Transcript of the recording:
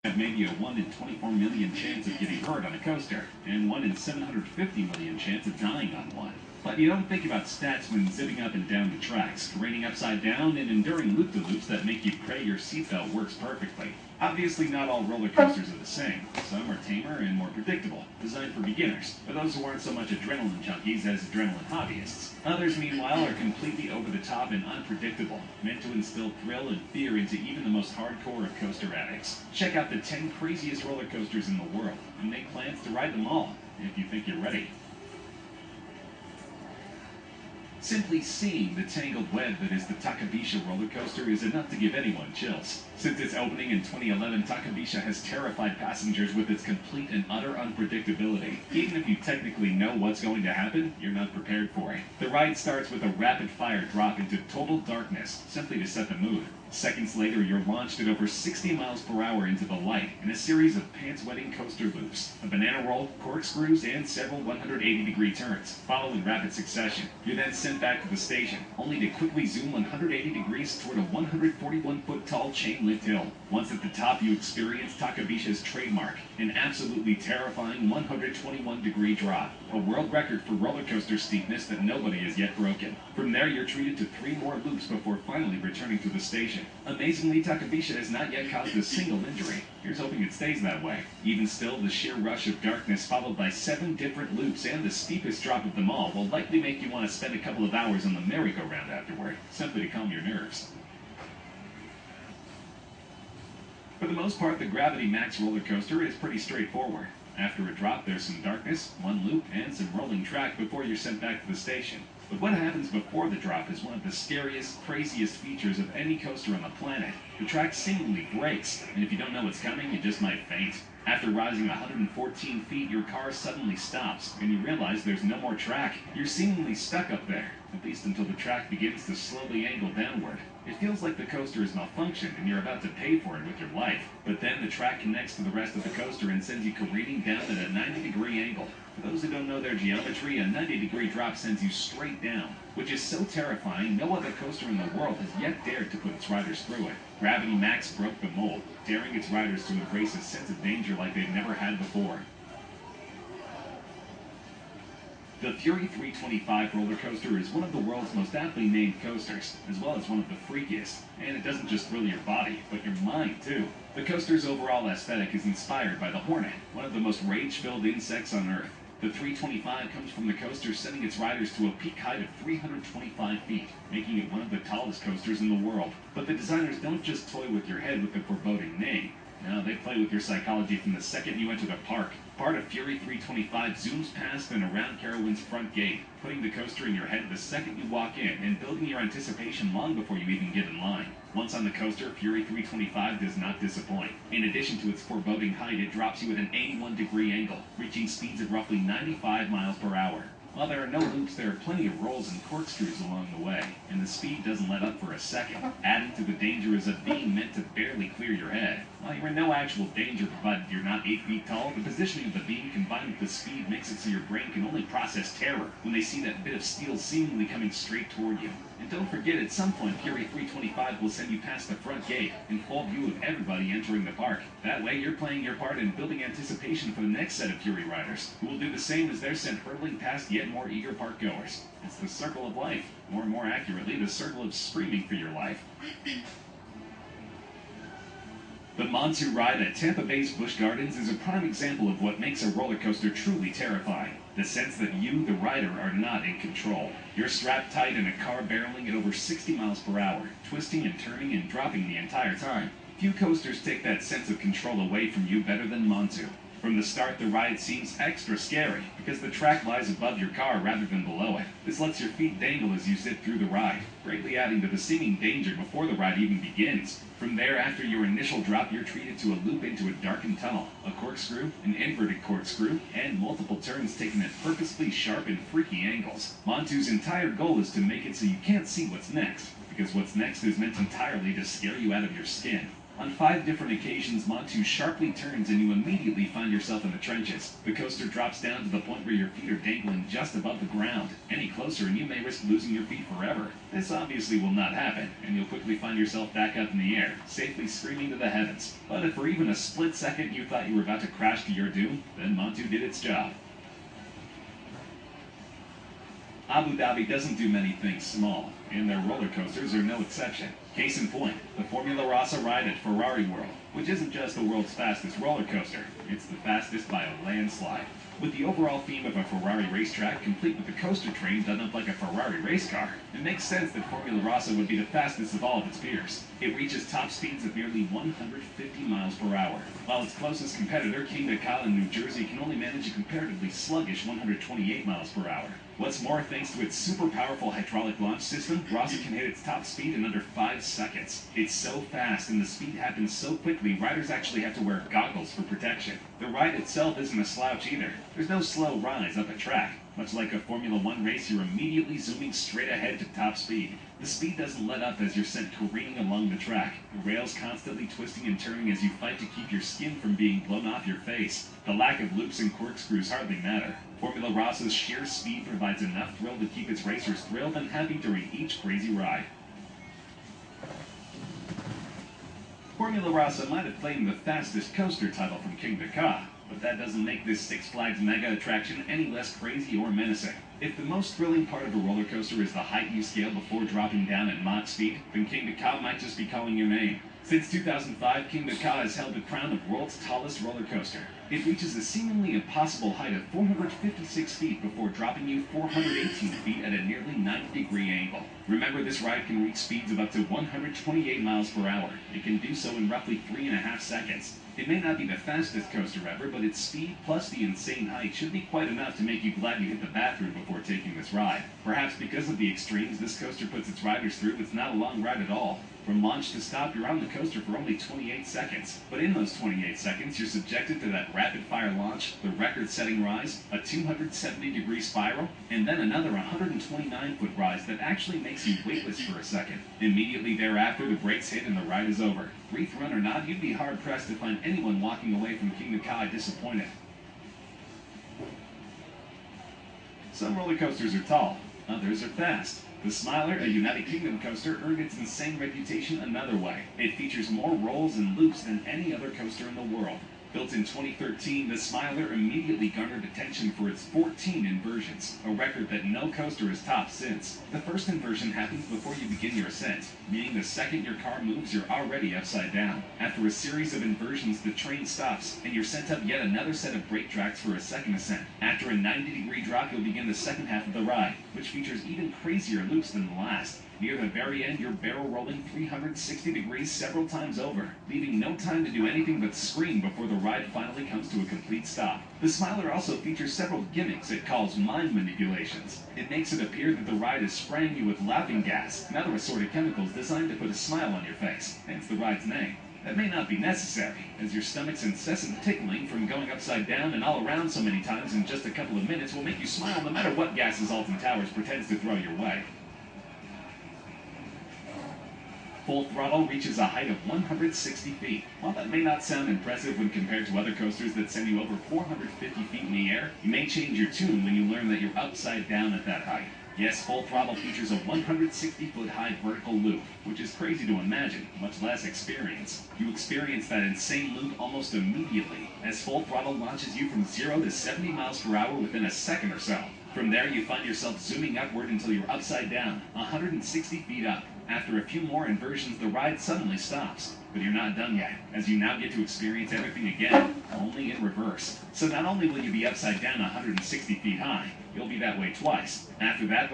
have maybe a 1 in 24 million chance of getting hurt on a coaster, and 1 in 750 million chance of dying on one. But you don't think about stats when zipping up and down the tracks, careening upside down, and enduring loop-de-loops that make you pray your seatbelt works perfectly. Obviously, not all roller coasters are the same. Some are tamer and more predictable, designed for beginners, for those who aren't so much adrenaline junkies as adrenaline hobbyists. Others, meanwhile, are completely over-the-top and unpredictable, meant to instill thrill and fear into even the most hardcore of coaster addicts. Check out the 10 craziest roller coasters in the world, and make plans to ride them all, if you think you're ready. Simply seeing the tangled web that is the Takabisha roller coaster is enough to give anyone chills. Since its opening in 2011, Takabisha has terrified passengers with its complete and utter unpredictability. Even if you technically know what's going to happen, you're not prepared for it. The ride starts with a rapid-fire drop into total darkness, simply to set the mood. Seconds later, you're launched at over 60 miles per hour into the light in a series of pants-wetting coaster loops, a banana roll, corkscrews, and several 180-degree turns, follow in rapid succession. You're then sent back to the station, only to quickly zoom 180 degrees toward a 141-foot-tall chain-lift hill. Once at the top, you experience Takabisha's trademark, an absolutely terrifying 121-degree drop, a world record for roller coaster steepness that nobody has yet broken. From there, you're treated to 3 more loops before finally returning to the station. Amazingly, Takabisha has not yet caused a single injury. Here's hoping it stays that way. Even still, the sheer rush of darkness followed by 7 different loops and the steepest drop of them all will likely make you want to spend a couple of hours on the merry-go-round afterward, simply to calm your nerves. For the most part, the Gravity Max roller coaster is pretty straightforward. After a drop, there's some darkness, 1 loop, and some rolling track before you're sent back to the station. But what happens before the drop is one of the scariest, craziest features of any coaster on the planet. The track seemingly breaks, and if you don't know what's coming, you just might faint. After rising 114 feet, your car suddenly stops, and you realize there's no more track. You're seemingly stuck up there, at least until the track begins to slowly angle downward. It feels like the coaster is malfunctioned, and you're about to pay for it with your life. But then the track connects to the rest of the coaster and sends you careening down at a 90-degree angle. For those who don't know their geometry, a 90-degree drop sends you straight down, which is so terrifying no other coaster in the world has yet dared to put its riders through it. Gravity Max broke the mold, daring its riders to embrace a sense of danger like they've never had before. The Fury 325 roller coaster is one of the world's most aptly named coasters, as well as one of the freakiest. And it doesn't just thrill your body, but your mind too. The coaster's overall aesthetic is inspired by the hornet, one of the most rage-filled insects on Earth. The 325 comes from the coaster sending its riders to a peak height of 325 feet, making it one of the tallest coasters in the world. But the designers don't just toy with your head with the foreboding name. No, they play with your psychology from the second you enter the park. Part of Fury 325 zooms past and around Carowind's front gate, putting the coaster in your head the second you walk in and building your anticipation long before you even get in line. Once on the coaster, Fury 325 does not disappoint. In addition to its foreboding height, it drops you at an 81-degree angle, reaching speeds of roughly 95 miles per hour. While there are no loops, there are plenty of rolls and corkscrews along the way, and the speed doesn't let up for a second. Adding to the danger is a beam meant to barely clear your head. While you're in no actual danger provided you're not 8 feet tall, the positioning of the beam combined with the speed makes it so your brain can only process terror when they see that bit of steel seemingly coming straight toward you. And don't forget, at some point, Fury 325 will send you past the front gate in full view of everybody entering the park. That way, you're playing your part in building anticipation for the next set of Fury riders, who will do the same as they're sent hurtling past yet more eager park goers. It's the circle of life, or more accurately, the circle of screaming for your life. The Montu ride at Tampa Bay's Busch Gardens is a prime example of what makes a roller coaster truly terrifying. The sense that you, the rider, are not in control. You're strapped tight in a car barreling at over 60 miles per hour, twisting and turning and dropping the entire time. Few coasters take that sense of control away from you better than Montu. From the start, the ride seems extra scary because the track lies above your car rather than below it. This lets your feet dangle as you zip through the ride, greatly adding to the seeming danger before the ride even begins. From there, after your initial drop, you're treated to a loop into a darkened tunnel, a corkscrew, an inverted corkscrew, and multiple turns taken at purposefully sharp and freaky angles. Montu's entire goal is to make it so you can't see what's next, because what's next is meant entirely to scare you out of your skin. On 5 different occasions, Montu sharply turns and you immediately find yourself in the trenches. The coaster drops down to the point where your feet are dangling just above the ground. Any closer and you may risk losing your feet forever. This obviously will not happen, and you'll quickly find yourself back up in the air, safely screaming to the heavens. But if for even a split second you thought you were about to crash to your doom, then Montu did its job. Abu Dhabi doesn't do many things small, and their roller coasters are no exception. Case in point, the Formula Rossa ride at Ferrari World, which isn't just the world's fastest roller coaster, it's the fastest by a landslide. With the overall theme of a Ferrari racetrack complete with the coaster train done up like a Ferrari race car, it makes sense that Formula Rossa would be the fastest of all of its peers. It reaches top speeds of nearly 150 miles per hour, while its closest competitor, King Ka in New Jersey, can only manage a comparatively sluggish 128 miles per hour. What's more, thanks to its super powerful hydraulic launch system, Rossa can hit its top speed in under 5 seconds. It's so fast and the speed happens so quickly, riders actually have to wear goggles for protection. The ride itself isn't a slouch either. There's no slow rise up a track. Much like a Formula One race, you're immediately zooming straight ahead to top speed. The speed doesn't let up as you're sent careening along the track, the rails constantly twisting and turning as you fight to keep your skin from being blown off your face. The lack of loops and corkscrews hardly matter. Formula Rossa's sheer speed provides enough thrill to keep its racers thrilled and happy during each crazy ride. Formula Rossa might have claimed the fastest coaster title from King Ka, but that doesn't make this Six Flags mega attraction any less crazy or menacing. If the most thrilling part of a roller coaster is the height you scale before dropping down at Mach speed, then King Ka might just be calling your name. Since 2005, King Ka has held the crown of world's tallest roller coaster. It reaches a seemingly impossible height of 456 feet before dropping you 418 feet at a nearly 90-degree angle. Remember, this ride can reach speeds of up to 128 miles per hour. It can do so in roughly 3.5 seconds. It may not be the fastest coaster ever, but its speed plus the insane height should be quite enough to make you glad you hit the bathroom before taking this ride. Perhaps because of the extremes this coaster puts its riders through, it's not a long ride at all. From launch to stop, you're on the coaster for only 28 seconds. But in those 28 seconds, you're subjected to that rapid-fire launch, the record-setting rise, a 270-degree spiral, and then another 129-foot rise that actually makes you weightless for a second. Immediately thereafter, the brakes hit and the ride is over. Wreath run or not, you'd be hard-pressed to find anyone walking away from King Ka disappointed. Some roller coasters are tall, others are fast. The Smiler, a United Kingdom coaster, earned its insane reputation another way. It features more rolls and loops than any other coaster in the world. Built in 2013, the Smiler immediately garnered attention for its 14 inversions, a record that no coaster has topped since. The first inversion happens before you begin your ascent, meaning the second your car moves, you're already upside down. After a series of inversions, the train stops, and you're sent up yet another set of brake tracks for a second ascent. After a 90-degree drop, you'll begin the second half of the ride, which features even crazier loops than the last. Near the very end, you're barrel rolling 360 degrees several times over, leaving no time to do anything but scream before the ride finally comes to a complete stop. The Smiler also features several gimmicks it calls mind manipulations. It makes it appear that the ride is spraying you with laughing gas and other assorted chemicals designed to put a smile on your face, hence the ride's name. That may not be necessary, as your stomach's incessant tickling from going upside down and all around so many times in just a couple of minutes will make you smile no matter what gases Alton Towers pretends to throw your way. Full Throttle reaches a height of 160 feet. While that may not sound impressive when compared to other coasters that send you over 450 feet in the air, you may change your tune when you learn that you're upside down at that height. Yes, Full Throttle features a 160-foot high vertical loop, which is crazy to imagine, much less experience. You experience that insane loop almost immediately, as Full Throttle launches you from 0 to 70 miles per hour within a second or so. From there, you find yourself zooming upward until you're upside down, 160 feet up. After a few more inversions, the ride suddenly stops. But you're not done yet, as you now get to experience everything again, only in reverse. So not only will you be upside down 160 feet high, you'll be that way twice. After that,